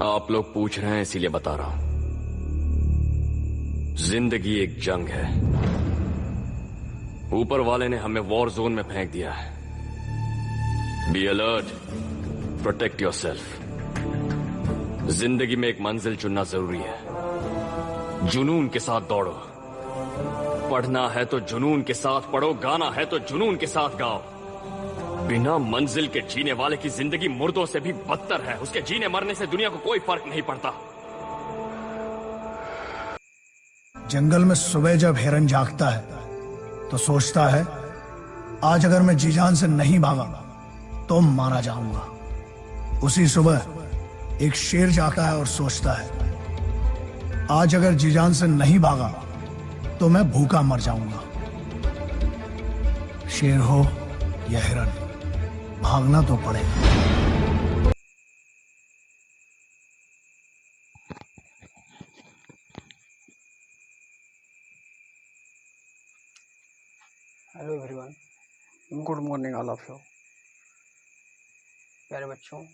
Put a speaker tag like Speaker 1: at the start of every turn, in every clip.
Speaker 1: आप लोग पूछ रहे हैं इसीलिए बता रहा हूं। जिंदगी एक जंग है। ऊपर वाले ने हमें वॉर जोन में फेंक दिया है। Be alert, protect yourself. जिंदगी में एक मंजिल चुनना जरूरी है। जुनून के साथ दौड़ो। पढ़ना है तो जुनून के साथ पढ़ो, गाना है तो जुनून के साथ गाओ। बिना मंजिल के जीने वाले की जिंदगी मुर्दों से भी बदतर है। उसके जीने मरने से दुनिया को कोई फर्क नहीं पड़ता।
Speaker 2: जंगल में सुबह जब हिरन जागता है तो सोचता है, आज अगर मैं जी जान से नहीं भागा तो मारा जाऊंगा। उसी सुबह एक शेर जागता है और सोचता है, आज अगर जी जान से नहीं भागा तो मैं भूखा मर जाऊंगा। शेर हो या हिरन, भागना तो पड़ेगा।
Speaker 3: Hello everyone, good morning all of you. प्यारे बच्चों,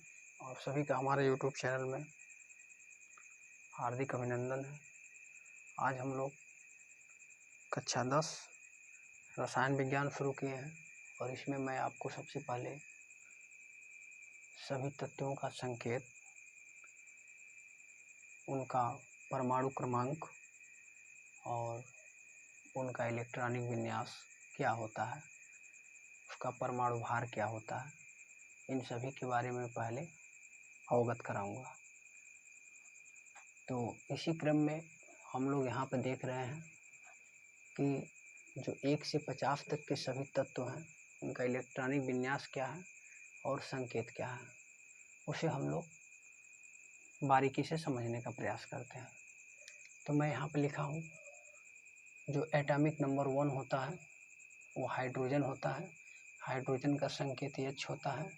Speaker 3: आप सभी का हमारे यूट्यूब चैनल में हार्दिक अभिनंदन है। आज हम लोग कक्षा 10 रसायन विज्ञान शुरू किए हैं और इसमें मैं आपको सबसे पहले सभी तत्वों का संकेत, उनका परमाणु क्रमांक और उनका इलेक्ट्रॉनिक विन्यास क्या होता है, उसका परमाणु भार क्या होता है, इन सभी के बारे में पहले अवगत कराऊंगा। तो इसी क्रम में हम लोग यहाँ पर देख रहे हैं कि जो 1 से 50 तक के सभी तत्व हैं, उनका इलेक्ट्रॉनिक विन्यास क्या है और संकेत क्या है, उसे हम लोग बारीकी से समझने का प्रयास करते हैं। तो मैं यहाँ पर लिखा हूँ, जो एटॉमिक नंबर 1 होता है वो हाइड्रोजन होता है। हाइड्रोजन का संकेत H होता है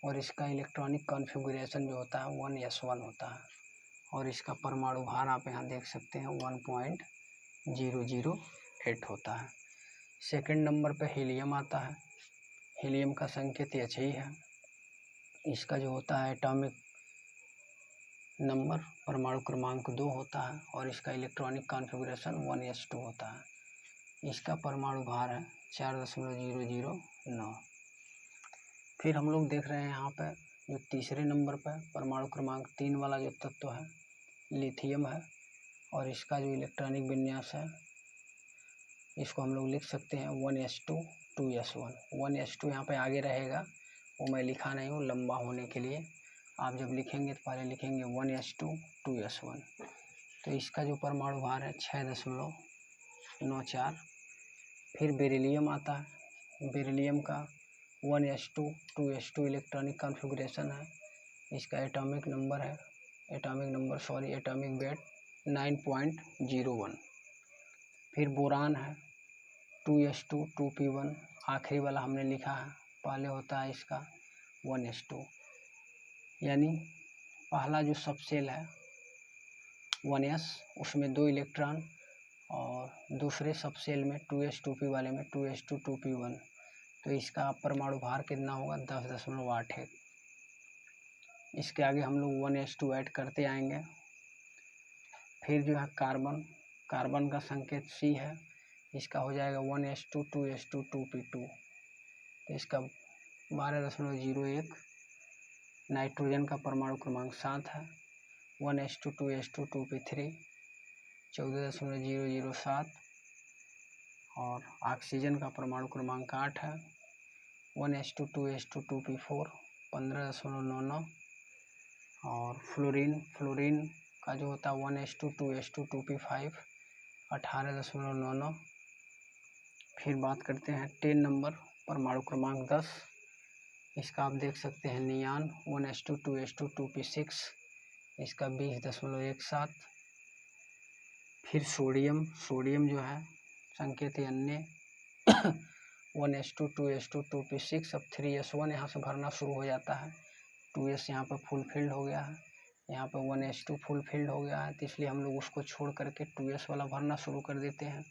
Speaker 3: और इसका इलेक्ट्रॉनिक कॉन्फ़िगरेशन जो होता है 1s1 होता है और इसका परमाणु भार आप यहाँ देख सकते हैं 1.008 होता है। सेकंड नंबर पे हीलियम आता है। हीलियम का संकेत H ही है। इसका जो होता है एटॉमिक नंबर परमाणु क्रमांक 2 होता है और इसका इलेक्ट्रॉनिक कॉन्फ़िगरेशन 1s2 होता है। इसका परमाणु भार है 4.009। फिर हम लोग देख रहे हैं यहाँ पे जो तीसरे नंबर पर परमाणु क्रमांक 3 वाला जो तत्व है लिथियम है और इसका जो इलेक्ट्रॉनिक विन्यास है, इसको हम लोग लिख सकते हैं 1s2 2s1। 1s2 यहाँ पे आगे रहेगा, वो मैं लिखा नहीं हूँ लंबा होने के लिए। आप जब लिखेंगे तो पहले लिखेंगे 1s2 2s1। तो इसका जो परमाणु भार है 6.94। फिर बेरिलियम आता है। बेरिलियम का 1s2 2s2 इलेक्ट्रॉनिक कॉन्फ़िगरेशन है। इसका एटॉमिक वेट 9.01। फिर बोरान है 2s2 2p1। आखिरी वाला हमने लिखा है, पहले होता है इसका 1s2, यानी पहला जो सबसेल है 1s, उसमें 2 इलेक्ट्रॉन और दूसरे सबसेल में 2s 2p वाले में 2s2 2p1। तो इसका परमाणु भार कितना होगा 10.81। इसके आगे हम लोग 1s2 ऐड करते आएंगे। फिर जो है कार्बन का संकेत C है। इसका हो जाएगा 1s2 2s2 2p2। तो इसका 12.01। नाइट्रोजन का परमाणु क्रमांक 7 है 1s2 2s2 2p3 14.007। और ऑक्सीजन का परमाणु क्रमांक 8 है 1s2 2s2 2p4 15.99। और फ्लोरीन का जो होता है 1s2 2s2 2p5 18.99। फिर बात करते हैं 10 नंबर परमाणु क्रमांक 10। इसका आप देख सकते हैं नियान 1s2 2s2 2p6। इसका 20.17। फिर सोडियम जो है संकेत अन्य 1s2 2s2 2p6। अब 3s1 यहाँ से भरना शुरू हो जाता है। 2s यहाँ पर फुल फिल्ड हो गया है, यहाँ पर 1s2 फुल फिल्ड हो गया है, तो इसलिए हम लोग उसको छोड़ करके 2s वाला भरना शुरू कर देते हैं।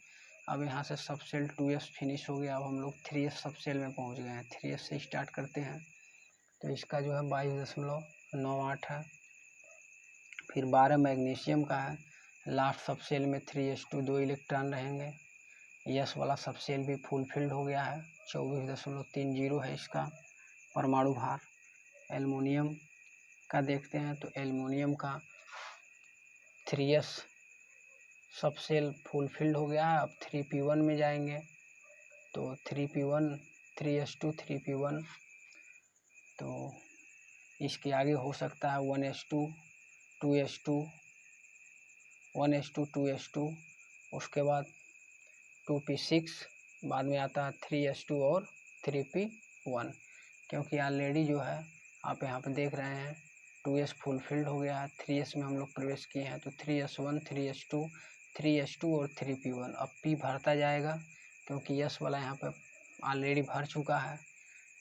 Speaker 3: अब यहाँ से सबसेल 2s फिनिश हो गया। अब हम लोग 3s सबसेल में पहुँच गए हैं। 3s से स्टार्ट करते हैं। तो इसका जो है 22.98 है। फिर 12 मैग्नीशियम का है, लास्ट सब सेल में 3s2 2 इलेक्ट्रॉन रहेंगे। यस वाला सब सेल भी फुलफिल्ड हो गया है, 24.30 है इसका परमाणु भार। एल्युमिनियम का देखते हैं तो एल्युमिनियम का 3s सब सेल फुलफिल्ड हो गया है। अब 3p1 में जाएंगे तो 3p1 3s2 3p1, तो इसके आगे हो सकता है 1s2 2s2 1s2 2s2, उसके बाद 2p6, बाद में आता है 3s2 और 3p1। क्योंकि ऑलरेडी जो है आप यहाँ पे देख रहे हैं 2s फुलफिल्ड हो गया है, 3s में हम लोग प्रवेश किए हैं, तो 3s1 3s2 3s2 और 3p1। अब p भरता जाएगा क्योंकि s वाला यहाँ पे ऑलरेडी भर चुका है।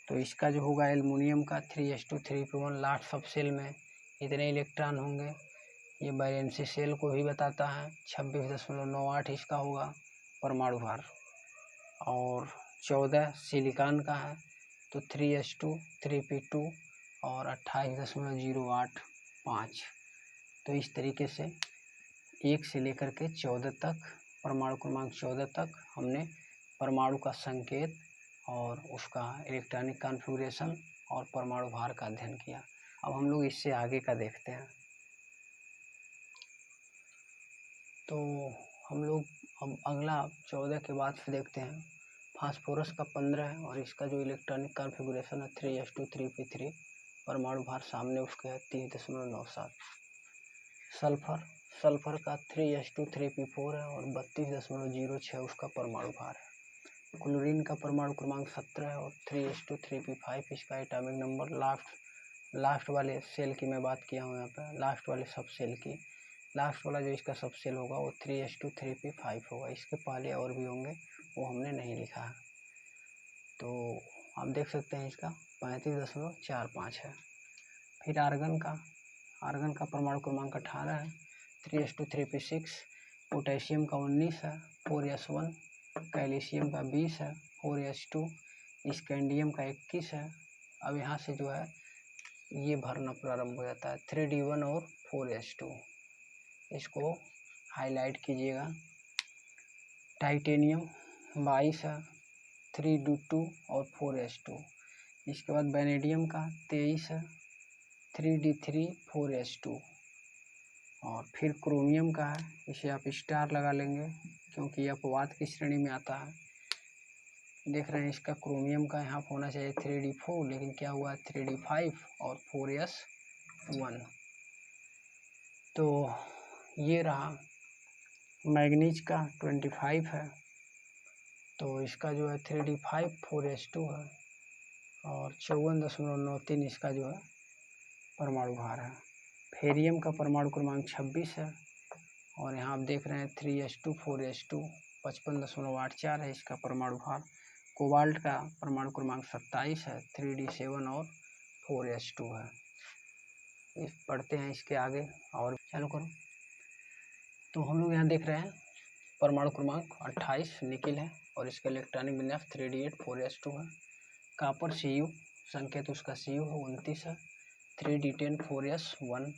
Speaker 3: तो इसका जो होगा एल्युमिनियम का 3s2 3p1, लास्ट सब सेल में इतने इलेक्ट्रॉन होंगे। ये वैलेंसी सेल को भी बताता है, 26.98 इसका होगा परमाणु भार। और 14 सिलिकॉन का है तो 3s2 3p2 और 28.085। तो इस तरीके से 1 से लेकर के 14 तक, परमाणु क्रमांक 14 तक हमने परमाणु का संकेत और उसका इलेक्ट्रॉनिक कॉन्फ़िगरेशन और परमाणु भार का अध्ययन किया। अब हम लोग इससे आगे का देखते हैं। तो हम लोग अब अगला 14 के बाद से देखते हैं फास्फोरस का 15 है और इसका जो इलेक्ट्रॉनिक कॉन्फ़िगरेशन है 3s2 3p3, परमाणु भार सामने उसके है 30.97। सल्फर का 3s2 3p4 है और 32.06 उसका परमाणु भार है। क्लोरीन का परमाणु क्रमांक 17 है और 3s2 3p5 इसका एटॉमिक नंबर। लास्ट वाले सेल की मैं बात किया हूँ यहाँ पे, लास्ट वाले सब सेल की, लास्ट वाला जो इसका सब सेल होगा वो 3s2 3p5 होगा। इसके पहले और भी होंगे, वो हमने नहीं लिखा है। तो आप देख सकते हैं इसका 35.45 है। फिर आर्गन का परमाणु क्रमांक 18 है, 3s2 3p6। पोटेशियम का 19 है, 4s1। कैल्शियम का 20 है, 4s2। स्कैंडियम का 21 है। अब यहाँ से जो है ये भरना प्रारंभ हो जाता है, 3d1 और 4s2, इसको हाईलाइट कीजिएगा। टाइटेनियम 22 है, 3d2 और 4s2। इसके बाद वेनेडियम का 23 है, 3d3 4s2। और फिर क्रोमियम का है, इसे आप स्टार लगा लेंगे क्योंकि यह अपवाद की श्रेणी में आता है। देख रहे हैं इसका क्रोमियम का यहाँ होना चाहिए 3d4, लेकिन क्या हुआ 3d5 और 4s1। तो ये रहा। मैग्नीज का 25 है, तो इसका जो है 3d5 4s2 है और 54.93 इसका जो है परमाणु भार है। फेरियम का परमाणु क्रमांक 26 है और यहाँ आप देख रहे हैं 3s2 4s2, 55.84 है इसका परमाणु भार। कोबाल्ट का परमाणु क्रमांक 27 है, 3d7 और 4s2 है। इस पढ़ते हैं इसके आगे और चालू करो। तो हम लोग यहाँ देख रहे हैं परमाणु क्रमांक 28 निकिल है और इसका इलेक्ट्रॉनिक विन्यास 3d8 4s2 है। कापर Cu, संकेत उसका Cu है, 29 है, 3d10 4s1।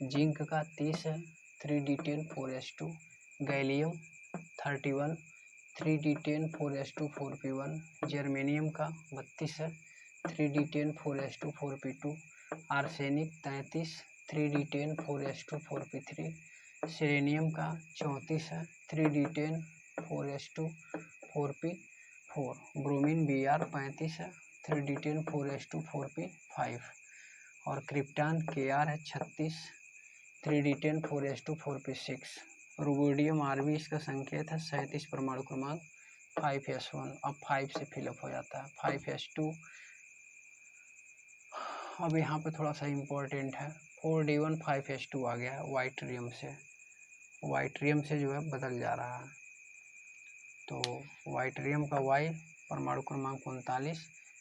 Speaker 3: जिंक का 30 है, 3d10 4s2। Gallium 31, 3d10 4s2 4p1। Germanium का 32 है, 3d10 4s2 4p2। Arsenic 33, 3d10 4s2 4p3। Selenium का 34 है, 3d10 4s2 4p4। Bromine Br 35 है, 3d10 4s2 4p5। और क्रिप्टॉन Kr है 36, 3d10 4s2 4p6। Rubidium Rb इसका संकेत है 37, परमाणु क्रमांक 5s1। अब 5 से फिलअप हो जाता है 5s2। अब यहाँ पे थोड़ा सा इम्पोर्टेंट है, 4d1 5s2 आ गया है वाइट्रियम से जो है बदल जा रहा है। तो वाइट्रियम का Y परमाणु क्रमांक 39,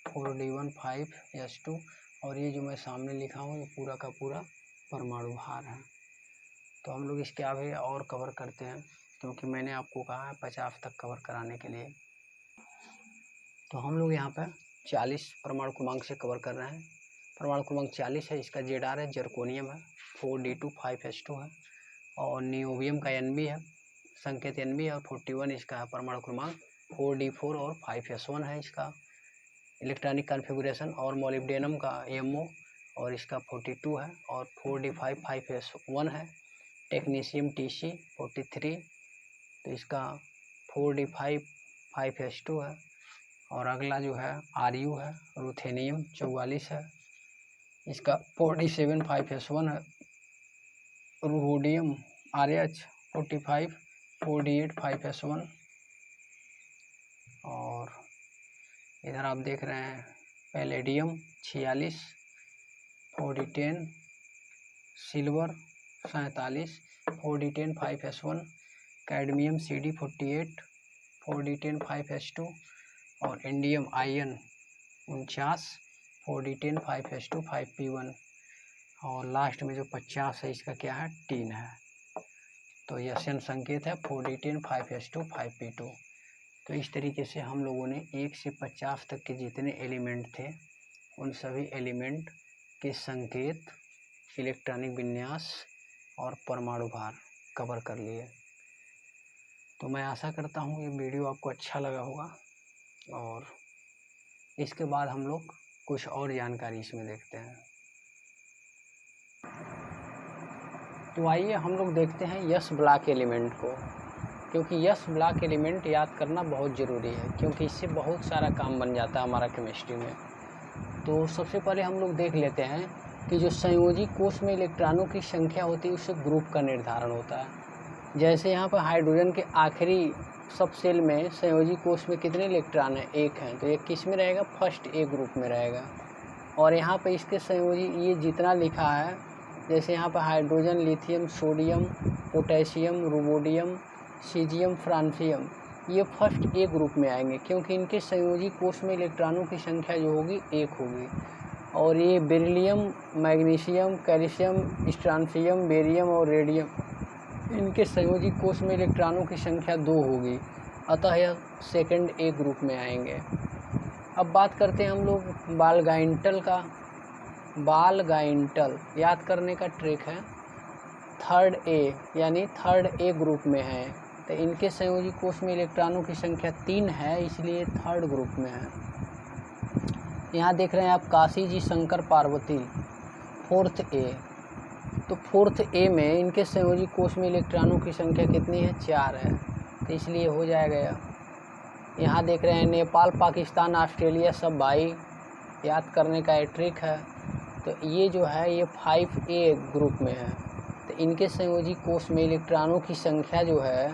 Speaker 3: 4d1 5s2। और ये जो मैं सामने लिखा हूँ ये पूरा का पूरा परमाणु भार है। तो हम लोग इसके आगे और कवर करते हैं क्योंकि मैंने आपको कहा है 50 तक कवर कराने के लिए। तो हम लोग यहाँ पर 40 परमाणु क्रमांक से कवर कर रहे हैं। परमाणु क्रमांक 40 है, इसका Zr है, जर्कोनियम है, 4d2 5s2 है, और नियोबियम का Nb है, संकेत Nb है, और 41 इसका है परमाणु क्रमांक, 4d4 और 5s1 है इसका इलेक्ट्रॉनिक कॉन्फ़िगरेशन, और मोलिब्डेनम का MO और इसका 42 है, और 4d5 5s1 है, टेक्नीशियम Tc 43, तो इसका 4d5 5s2 है, और अगला जो है Ru है, रुथेनियम 44 है, इसका 47 5s1 है, रुहोडियम RH 45 4d8 5s1, और इधर आप देख रहे हैं palladium 46 4d10, silver 47 4d10 5s1, cadmium CD 48 4d10 5s2, और indium ion 49 4d10 5s2 5p1, और लास्ट में जो 50 है इसका क्या है, टीन है, तो यह SN संकेत है 4d10 5s2 5p2। तो इस तरीके से हम लोगों ने 1 से 50 तक के जितने एलिमेंट थे उन सभी एलिमेंट के संकेत, इलेक्ट्रॉनिक विन्यास और परमाणु भार कवर कर लिए। तो मैं आशा करता हूँ ये वीडियो आपको अच्छा लगा होगा, और इसके बाद हम लोग कुछ और जानकारी इसमें देखते हैं। तो आइए हम लोग देखते हैं यस ब्लॉक एलिमेंट को, क्योंकि यस ब्लॉक एलिमेंट याद करना बहुत ज़रूरी है, क्योंकि इससे बहुत सारा काम बन जाता है हमारा केमिस्ट्री में। तो सबसे पहले हम लोग देख लेते हैं कि जो संयोजी कोष में इलेक्ट्रॉनों की संख्या होती है उससे ग्रुप का निर्धारण होता है। जैसे यहाँ पर हाइड्रोजन के आखिरी सब सेल में संयोजी कोष में कितने इलेक्ट्रॉन हैं, 1 हैं, तो ये किस में रहेगा, फर्स्ट ए ग्रुप में रहेगा। और यहाँ पर इसके संयोजी ये जितना लिखा है, जैसे यहाँ पर hydrogen, lithium, sodium, potassium, rubidium, caesium, francium, ये फर्स्ट ए ग्रुप में आएंगे, क्योंकि इनके संयोजी कोष में इलेक्ट्रॉनों की संख्या जो होगी 1 होगी। और ये beryllium, magnesium, calcium, strontium, barium और रेडियम, इनके संयोजी कोष में इलेक्ट्रॉनों की संख्या 2 होगी, अतः यह सेकंड ए ग्रुप में आएंगे। अब बात करते हैं हम लोग बालगाइंटल का। बालगाइंटल याद करने का ट्रिक है, थर्ड ए यानी थर्ड ए ग्रुप में है, तो इनके संयोजी कोष में इलेक्ट्रॉनों की संख्या 3 है, इसलिए थर्ड ग्रुप में है। यहाँ देख रहे हैं आप काशी जी शंकर पार्वती, फोर्थ ए, तो फोर्थ ए में इनके संयोजी कोष में इलेक्ट्रॉनों की संख्या कितनी है, 4 है, तो इसलिए हो जाएगा। यहाँ देख रहे हैं नेपाल, पाकिस्तान, ऑस्ट्रेलिया सब भाई, याद करने का एक ट्रिक है। तो ये जो है ये 5A ग्रुप में है, तो इनके संयोजी कोष में इलेक्ट्रॉनों की संख्या जो है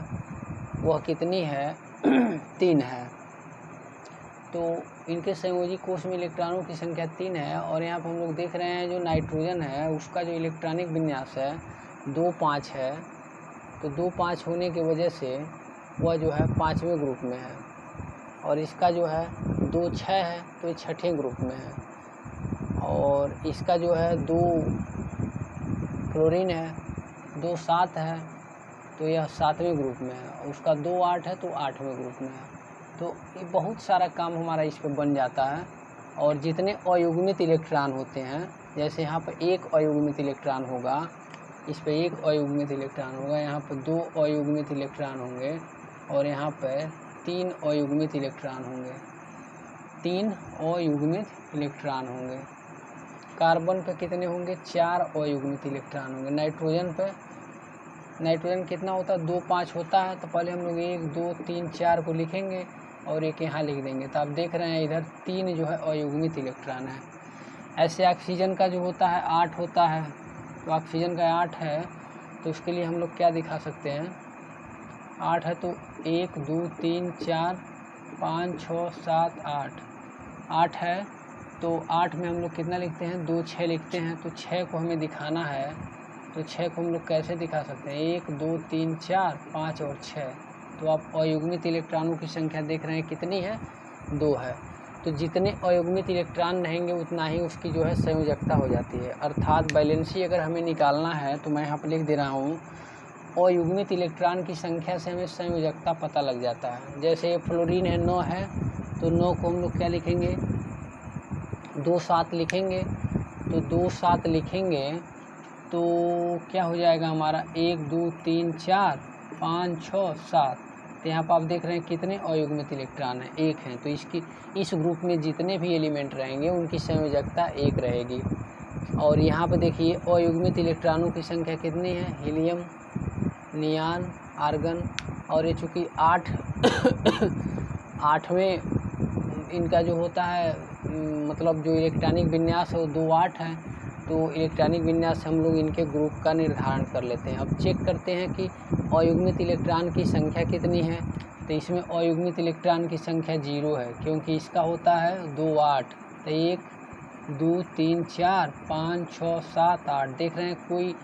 Speaker 3: वह कितनी है, 3 है। तो इनके संयोजी कोष में इलेक्ट्रॉनों की संख्या 3 है। और यहाँ पर हम लोग देख रहे हैं जो नाइट्रोजन है उसका जो इलेक्ट्रॉनिक विन्यास है 2-5 है, तो 2-5 होने की वजह से वह जो है 5वें ग्रुप में है। और इसका जो है 2-6 है, तो ये 6ठे ग्रुप में है। और इसका जो है 2 फ्लोरीन है, 2-7 है, तो यह 7वें ग्रुप में है। और उसका 2-8 है, तो 8वें ग्रुप में है। तो ये बहुत सारा काम हमारा इस पे बन जाता है। और जितने अयुग्मित इलेक्ट्रॉन होते हैं, जैसे यहाँ पर 1 अयुग्मित इलेक्ट्रॉन होगा, इस पे 1 अयुग्मित इलेक्ट्रॉन होगा, यहाँ पर 2 अयुग्मित इलेक्ट्रॉन होंगे, और यहाँ पर 3 अयुग्मित इलेक्ट्रॉन होंगे, 3 अयुग्मित इलेक्ट्रॉन होंगे। कार्बन पे कितने होंगे, 4 अयुग्मित इलेक्ट्रॉन होंगे। नाइट्रोजन कितना होता है, 2-5 होता है, तो पहले हम लोग 1 2 3 4 को लिखेंगे और एक यहाँ लिख देंगे। तो आप देख रहे हैं इधर 3 जो है अयुग्मित इलेक्ट्रॉन है। ऐसे ऑक्सीजन का जो होता है 8 होता है, तो ऑक्सीजन का 8 है, तो उसके लिए हम लोग क्या दिखा सकते हैं, 8 है तो 1 2 3 4 5 6 7 8 है, तो 8 में हम लोग कितना लिखते हैं, 2 6 लिखते हैं। तो 6 को हमें दिखाना है, तो 6 को हम लोग कैसे दिखा सकते हैं, 1 2 3 4 5 और 6। तो आप अयुग्मित इलेक्ट्रॉनों की संख्या देख रहे हैं कितनी है, 2 है। तो जितने अयुग्मित इलेक्ट्रॉन रहेंगे उतना ही उसकी जो है संयोजकता हो जाती है। अर्थात बैलेंसी अगर हमें निकालना है तो मैं यहाँ पर लिख दे रहा हूँ, अयुग्मित इलेक्ट्रॉन की संख्या से हमें संयोजकता पता लग जाता है। जैसे फ्लोरीन है 9 है, तो 9 को हम लोग क्या तो क्या हो जाएगा हमारा 1 2 3 4 5 6 7। तो यहाँ पर आप देख रहे हैं कितने अयुग्मित इलेक्ट्रॉन हैं, 1 हैं। तो इस ग्रुप में जितने भी एलिमेंट रहेंगे उनकी संयोजकता 1 रहेगी। और यहाँ पे देखिए अयुग्मित इलेक्ट्रॉनों की संख्या कितनी है, हीलियम, नियान, आर्गन, और ये चूँकि 8वें इनका जो होता है मतलब जो इलेक्ट्रॉनिक विन्यास है वो 2 8 है। तो इलेक्ट्रॉनिक विन्यास हम लोग इनके ग्रुप का निर्धारण कर लेते हैं। अब चेक करते हैं कि अयुग्मित इलेक्ट्रॉन की संख्या कितनी है। तो इसमें अयुग्मित इलेक्ट्रॉन की संख्या 0 है, क्योंकि इसका होता है 2 8। तो 1 2 3 4 5 6 7 8 देख रहे हैं, कोई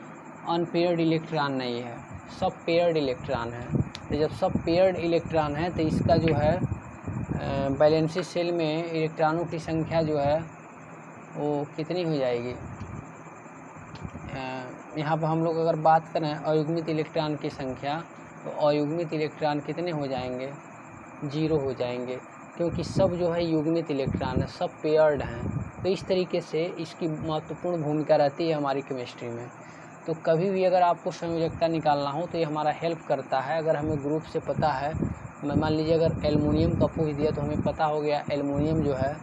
Speaker 3: अनपेयर्ड इलेक्ट्रॉन नहीं है, सब पेयर्ड इलेक्ट्रॉन है। तो जब सब पेयर्ड इलेक्ट्रॉन है तो इसका जो है वैलेंसी शेल में इलेक्ट्रॉनों की संख्या जो है वो कितनी हो जाएगी। यहाँ पर हम लोग अगर बात करें अयुग्मित इलेक्ट्रॉन की संख्या, तो अयुग्मित इलेक्ट्रॉन कितने हो जाएंगे, 0 हो जाएंगे, क्योंकि सब जो है युग्मित इलेक्ट्रॉन है, सब पेयर्ड हैं। तो इस तरीके से इसकी महत्वपूर्ण भूमिका रहती है हमारी केमिस्ट्री में। तो कभी भी अगर आपको संयोजकता निकालना हो तो ये हमारा हेल्प करता है। अगर हमें ग्रुप से पता है, मैं मान लीजिए अगर एल्युमिनियम का पूछ दिया तो हमें पता हो गया एल्युमिनियम जो है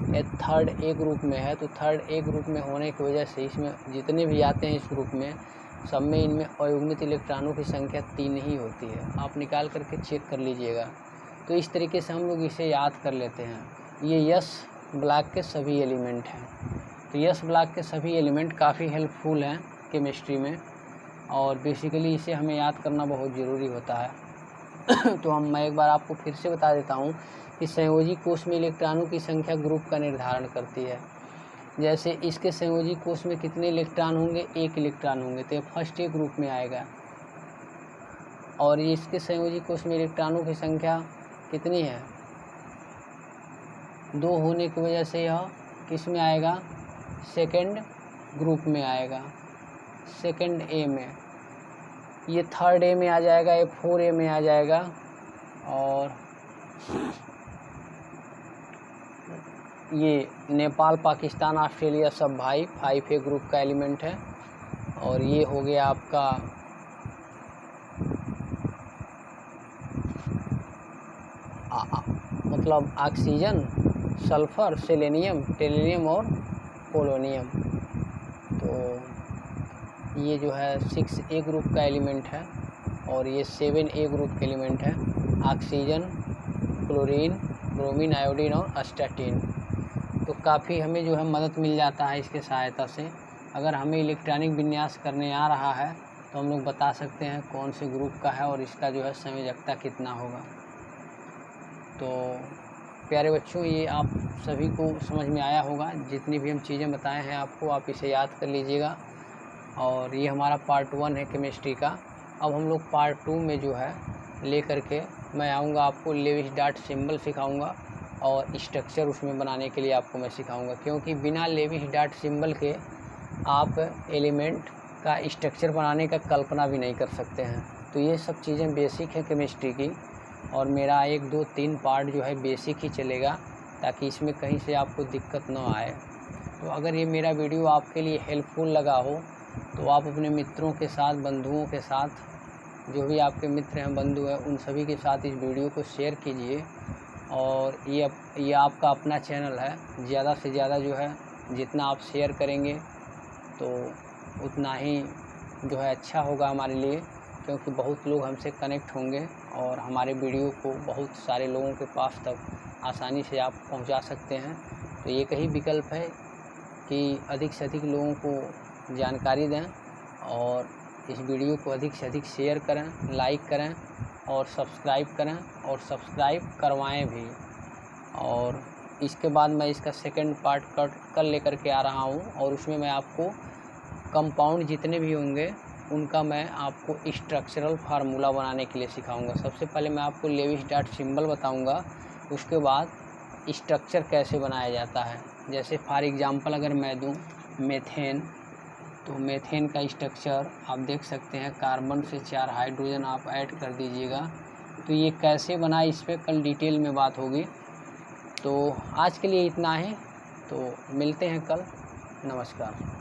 Speaker 3: ये 3rd A ग्रुप में है। तो 3rd A ग्रुप में होने की वजह से इसमें जितने भी आते हैं इस ग्रुप में, सब में इनमें अयुग्मित इलेक्ट्रॉनों की संख्या 3 ही होती है। आप निकाल करके चेक कर लीजिएगा। तो इस तरीके से हम लोग इसे याद कर लेते हैं। ये यस ब्लॉक के सभी एलिमेंट हैं। तो यस ब्लॉक के सभी एलिमेंट काफ़ी हेल्पफुल हैं केमिस्ट्री में, और बेसिकली इसे हमें याद करना बहुत ज़रूरी होता है। तो मैं एक बार आपको फिर से बता देता हूँ कि संयोजी कोष में इलेक्ट्रॉनों की संख्या ग्रुप का निर्धारण करती है। जैसे इसके संयोजी कोष में कितने इलेक्ट्रॉन होंगे, 1 इलेक्ट्रॉन होंगे, तो ये फर्स्ट A ग्रुप में आएगा। और इसके संयोजी कोष में इलेक्ट्रॉनों की संख्या कितनी है, 2 होने की वजह से यह किस में आएगा, 2nd ग्रुप में आएगा, 2nd A में। ये 3rd A में आ जाएगा, ये 4 A में आ जाएगा, और ये नेपाल, पाकिस्तान, ऑस्ट्रेलिया सब भाई 5A ग्रुप का एलिमेंट है। और ये हो गया आपका मतलब ऑक्सीजन, सल्फर, सेलेनियम, टेलिनियम और पोलोनियम। तो ये जो है 6A ग्रुप का एलिमेंट है, और ये 7A ग्रुप का एलिमेंट है। ऑक्सीजन, क्लोरीन, ब्रोमीन, आयोडीन और अस्टाटीन। तो काफ़ी हमें जो है मदद मिल जाता है इसके सहायता से। अगर हमें इलेक्ट्रॉनिक विन्यास करने आ रहा है तो हम लोग बता सकते हैं कौन से ग्रुप का है और इसका जो है संयोजकता कितना होगा। तो प्यारे बच्चों, ये आप सभी को समझ में आया होगा। जितनी भी हम चीज़ें बताए हैं आपको, आप इसे याद कर लीजिएगा। और ये हमारा पार्ट 1 है केमिस्ट्री का। अब हम लोग पार्ट 2 में जो है ले करके मैं आऊँगा, आपको लेविस डॉट सिंबल सिखाऊँगा और स्ट्रक्चर उसमें बनाने के लिए आपको मैं सिखाऊंगा, क्योंकि बिना लेविस डॉट सिंबल के आप एलिमेंट का स्ट्रक्चर बनाने का कल्पना भी नहीं कर सकते हैं। तो ये सब चीज़ें बेसिक है केमिस्ट्री की, और मेरा 1 2 3 पार्ट जो है बेसिक ही चलेगा, ताकि इसमें कहीं से आपको दिक्कत ना आए। तो अगर ये मेरा वीडियो आपके लिए हेल्पफुल लगा हो तो आप अपने मित्रों के साथ, बंधुओं के साथ, जो भी आपके मित्र हैं, बंधु हैं, उन सभी के साथ इस वीडियो को शेयर कीजिए। और ये आपका अपना चैनल है, ज़्यादा से ज़्यादा जो है जितना आप शेयर करेंगे तो उतना ही जो है अच्छा होगा हमारे लिए, क्योंकि बहुत लोग हमसे कनेक्ट होंगे और हमारे वीडियो को बहुत सारे लोगों के पास तक आसानी से आप पहुंचा सकते हैं। तो एक ही विकल्प है कि अधिक से अधिक लोगों को जानकारी दें और इस वीडियो को अधिक से अधिक शेयर करें, लाइक करें और सब्सक्राइब करें, और सब्सक्राइब करवाएं भी। और इसके बाद मैं इसका 2nd पार्ट कल लेकर के आ रहा हूँ, और उसमें मैं आपको कंपाउंड जितने भी होंगे उनका मैं आपको स्ट्रक्चरल फार्मूला बनाने के लिए सिखाऊंगा। सबसे पहले मैं आपको लेविस डॉट सिंबल बताऊंगा, उसके बाद स्ट्रक्चर कैसे बनाया जाता है। जैसे फॉर एग्जांपल अगर मैं दूं मेथेन, तो मेथेन का स्ट्रक्चर आप देख सकते हैं, कार्बन से 4 हाइड्रोजन आप ऐड कर दीजिएगा। तो ये कैसे बना, इस पर कल डिटेल में बात होगी। तो आज के लिए इतना ही, तो मिलते हैं कल। नमस्कार।